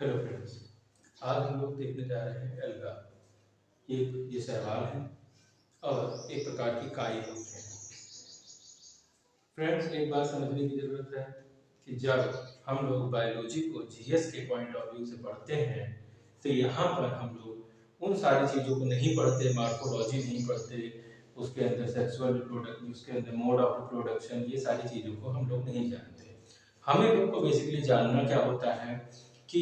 Hello friends. आज हम लोग देखने जा रहे हैं एल्गा। ये शैवाल है और एक प्रकार की काई होती है। फ्रेंड्स, एक बात समझने की ज़रूरत है कि जब हम लोग बायोलॉजी को जीएस के पॉइंट ऑफ व्यू से पढ़ते हैं तो यहाँ पर हम लोग उन सारी चीज़ों को नहीं पढ़ते, मॉर्फोलॉजी नहीं पढ़ते, उसके अंदर सेक्सुअल रिप्रोडक्शन, उसके अंदर मोड ऑफ रिप्रोडक्शन, ये सारी चीज़ों को हम लोग नहीं जानते। हमें लोग को बेसिकली जानना क्या होता है कि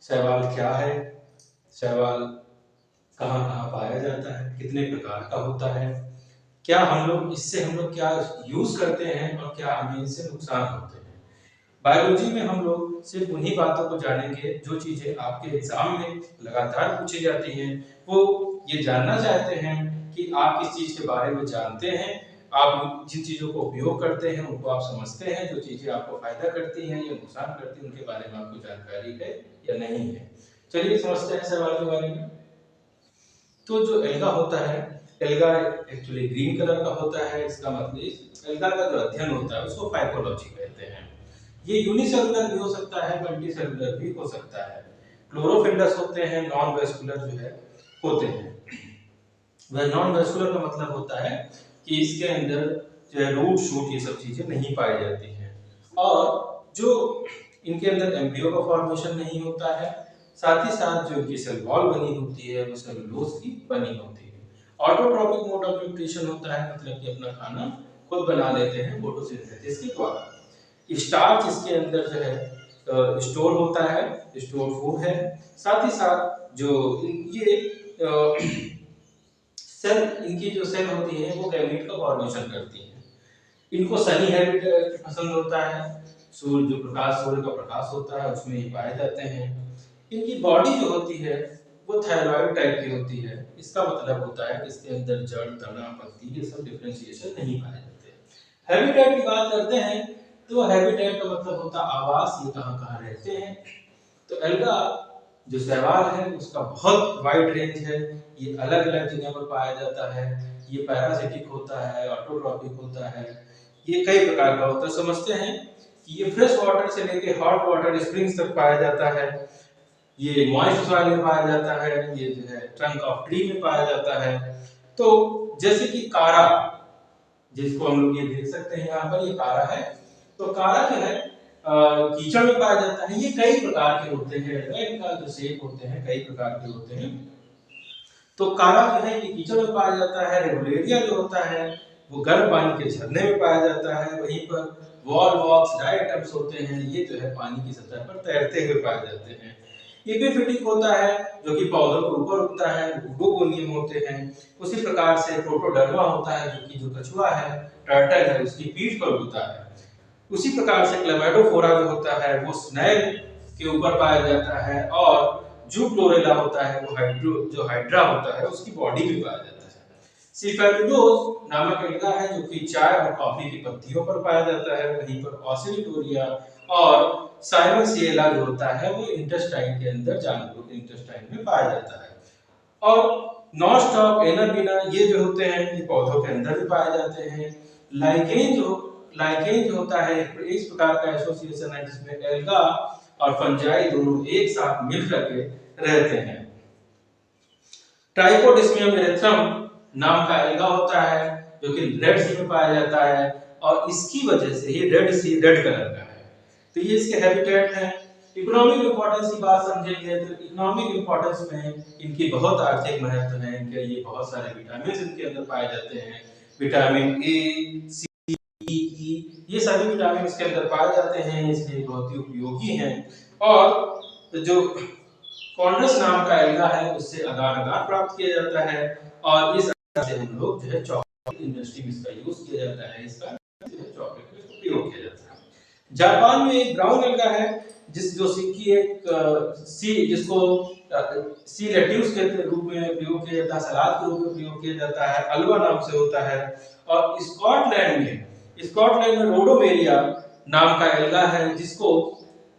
शैवाल क्या है, शैवाल कहाँ कहाँ पाया जाता है, कितने प्रकार का होता है, क्या हम लोग क्या यूज करते हैं और क्या हमें इससे नुकसान होते हैं। बायोलॉजी में हम लोग सिर्फ उन्हीं बातों को जानेंगे जो चीजें आपके एग्जाम में लगातार पूछी जाती हैं। वो ये जानना चाहते हैं कि आप इस चीज के बारे में जानते हैं, आप जिन चीजों को उपयोग करते हैं उनको आप समझते हैं, जो चीजें आपको फायदा करती हैं या नुकसान करती हैं उनके बारे में आपको जानकारी है या नहीं है। चलिए समझते हैं सवाल के बारे में। तो जो एल्गा होता है, एल्गा एक्चुअली ग्रीन कलर का होता है। इसका मतलब एल्गा का जो अध्ययन होता है उसको फाइकोलॉजी कहते हैं। ये यूनिसेलुलर भी हो सकता है, मल्टीसेलुलर भी हो सकता है। क्लोरोफिल्डस होते हैं, नॉन वेस्कुलर जो है होते हैं। वह नॉन वेस्कुलर का मतलब होता है कि इसके अंदर जो है रूट शूट ये सब चीजें नहीं पाई जाती हैं, और जो इनके अंदर एम्ब्रियो का फॉर्मेशन नहीं होता है। साथ ही साथ जो इनकी सेल वॉल बनी होती है वो सेलुलोज की बनी होती है। ऑटोट्रॉपिक मोड ऑफ न्यूट्रिशन होता है, मतलब कि अपना खाना खुद बना लेते हैं फोटोसिंथेसिस के द्वारा। स्टार्च इसके अंदर जो है स्टोर होता है, स्टोर फूड है। साथ ही साथ जो ये सेल, इनकी जो सेल होती है वो गैमीट का फॉर्मेशन करती है। इनको सनी हैबिटेट पसंद होता है, सूर्य जो प्रकाश, सूर्य का प्रकाश होता है उसमें ये पाए जाते हैं। इनकी बॉडी जो होती है वो थायराइड टाइप की होती है। इसका मतलब होता है कि इसके अंदर जड़, तना, पत्ती ये सब डिफरेंशिएशन नहीं पाए जाते। हैबिटेट की बात करते हैं तो हैबिटेट का मतलब होता है आवास, ये कहाँ कहाँ रहते हैं। तो एल्गा जो शैवाल है उसका बहुत वाइड रेंज है, ये अलग अलग जगह पर पाया जाता है। ये पैरासिटिक होता है, ऑटोट्रॉपिक होता है, ये कई प्रकार का होता है। समझते हैं कि ये फ्रेश वाटर से लेके हॉट वाटर स्प्रिंग्स तक पाया जाता है। ये मॉइस्ट सॉइल में पाया जाता है, ये जो है ट्रंक ऑफ ट्री में पाया जाता है। तो जैसे कि कारा, जिसको हम लोग ये देख सकते हैं यहाँ पर, ये कारा है। तो कारा जो है कीचड़ में पाया जाता है। ये कई प्रकार के होते हैं, इनका जो शेप होते हैं कई प्रकार के होते हैं। तो कारा जो है ये कीचड़ में पाया जाता है। रेगुलेरिया जो होता है वो गर्म पानी के झरने में पाया जाता है। वहीं पर वॉल वॉक्स डायटम्स होते हैं, ये जो है पानी की सतह पर तैरते हुए पाए जाते हैं। एपिफिटिक होता है जो कि पौधों के ऊपर उगता है, गुगोनियम होते हैं। उसी प्रकार से प्रोटोडर्मा होता है जो कि जो कछुआ है, टर्टल है, उसकी पीठ पर उगता है। उसी प्रकार से क्लेमाइडोफोरा जो होता है वो स्नेल के ऊपर पाया जाता है, और जो क्लोरेला होता है वो जो हाइड्रा होता है उसकी बॉडी में पाया जाता है। सिफेलुलोज नामक एल्गा है जो कि चाय और कॉफी की पत्तियों पर पाया जाता है। वहीं पर ऑसिलिटोरिया और साइनोसिएला जो होता है वो इंटेस्टाइन के अंदर, जानवरों के इंटेस्टाइन में पाया जाता है। और नॉनस्टॉप एनाबिना ये जो होते हैं ये पौधों के अंदर भी पाए जाते हैं। लाइकेन जो होता है इस प्रकार का एसोसिएशन है जिसमें एल्गा और फंजाई दोनों एक साथ मिलकर के रहते हैं। ट्राइकोडिस्मियम एरेथ्रम नाम का एल्गा होता है जो कि रेड सी में पाया जाता है, और इसकी वजह से ये रेड कलर का है। तो ये इसके हैबिटेट है। इकोनॉमिक इंपॉर्टेंस की बात समझेंगे तो इकोनॉमिक इंपॉर्टेंस में इनकी बहुत आर्थिक महत्व है। इनके ये बहुत सारे विटामिन इनके अंदर पाए जाते हैं। विटामिन ए, सी, ई, ये सभी विटामिन इसके अंदर पाए जाते हैं, इसलिए बहुत ही उपयोगी हैं। और जो कॉन्ड्रस नाम का एल्गा है उससे अगार अगार प्राप्त किया जाता है, और इस से हम लोग जो है चॉकलेट इंडस्ट्री में इसका यूज किया जाता है, इसका जो है चॉकलेट में उपयोग किया जाता है। जापान में एक ब्राउन एल्गा है जिस जो की एक सी, जिसको सी लेट्यूस के रूप में उपयोग किया जाता है, सलाद के रूप में उपयोग किया जाता है, अलवा नाम से होता है। और स्कॉटलैंड में रोडोमेरिया नाम का एल्गा है जिसको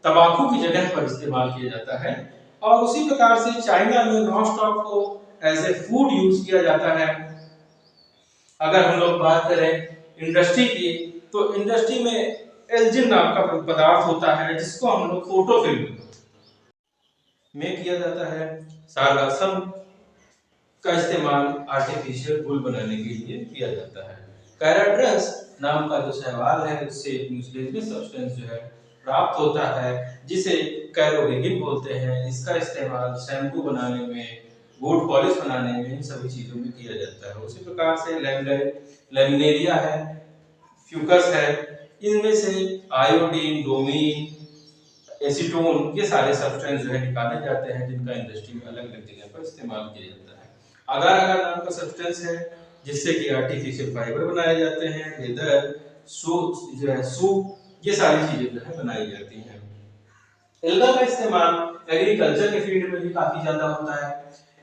तंबाकू की जगह पर इस्तेमाल किया जाता है। और उसी प्रकार से चाइना में नॉनस्टॉप को एज ए फूड यूज किया जाता है। अगर हम लोग बात करें इंडस्ट्री की तो इंडस्ट्री में एल्जिन नाम का पदार्थ होता है जिसको हम लोग फोटोफिल्म में किया जाता है। सार्गासम का इस्तेमाल आर्टिफिशियल फूल बनाने के लिए किया जाता है। कैराड्रस नाम का जो शैवाल है उससे म्यूसिलेजियस सब्सटेंस जो है प्राप्त होता है, जिसे कैरोबिगिन बोलते हैं। इसका इस्तेमाल शैम्पू बनाने में, बूट पॉलिश बनाने में, इन सभी चीजों में किया जाता है। उसी प्रकार से लैमिनेरिया है, फ्यूकस है, इनमें से आयोडीन, ब्रोमीन, एसीटोन, ये सारे सब्सटेंस जो है निकाले जाते हैं, जिनका इंडस्ट्री में अलग अलग जगह पर इस्तेमाल किया जाता है। अगार अगार नाम का सब्सटेंस है, जिससे कि आर्टिफिशियल फाइबर बनाए जाते हैं, लेदर, सूप, ये सारी चीजें जो है बनाई जाती हैं। एल्गा का इस्तेमाल एग्रीकल्चर के फील्ड में भी काफी ज्यादा होता है।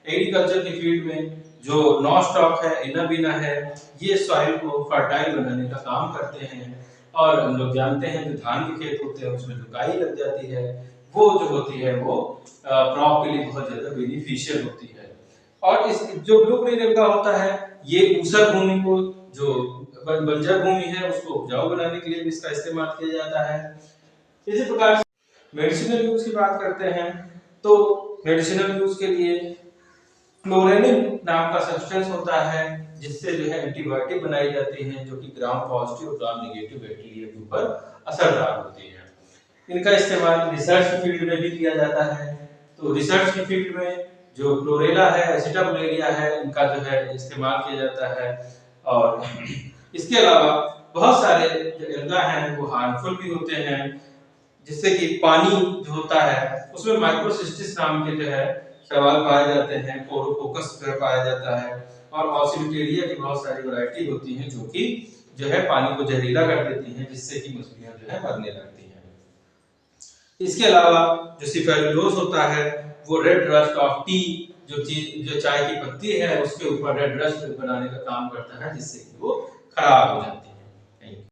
एग्रीकल्चर के फील्ड में जो नॉस्टॉक है, इनाबिना है, ये सॉइल को फर्टाइल बनाने का काम करते हैं। और हम लोग जानते हैं जो धान के खेत होते हैं उसमें जो काई लग जाती है, वो जो होती है वो क्रॉप के लिए बहुत ज्यादा बेनिफिशियल होती है। और इस जो ब्लू ग्रीन एल्गा होता है, ये ऊसर भूमि को, जो बंजर भूमि है, उसको उपजाऊ बनाने के लिए भी इसका इस्तेमाल किया जाता है। इसी प्रकार मेडिसिनल यूज की बात करते हैं, तो मेडिसिनल यूज के लिए क्लोरेनिन नाम का सब्सटेंस होता है, जिससे जो है एंटीबायोटिक बनाई जाती हैं, जो कि ग्राम पॉजिटिव और ग्राम नेगेटिव बैक्टीरिया के ऊपर असरदार होती है। इनका इस्तेमाल रिसर्च की फील्ड में भी किया जाता है। तो रिसर्च की फील्ड में जो क्लोरेला है, एसिटाब्यूलेरिया है, इनका जो है इस्तेमाल किया जाता है। और इसके अलावा बहुत सारे जो एल्गा हैं वो हार्मफुल भी होते हैं, जिससे कि पानी जो होता है उसमें माइक्रोसिस्टिस नाम के जो है शैवाल पाए जाते हैं, कोरोकोकस पाया जाता है, और ऑसिलिटेरिया की बहुत सारी वैरायटी होती हैं जो कि जो है पानी को जहरीला कर देती हैं, जिससे कि मछलियां जो है मरने लगती हैं। इसके अलावा जो सिफेरुलोज होता है वो रेड रस्ट ऑफ टी, जो चाय की पत्ती है उसके ऊपर रेड रस्ट बनाने का काम करता है, जिससे कि वो खराब हो जाती है।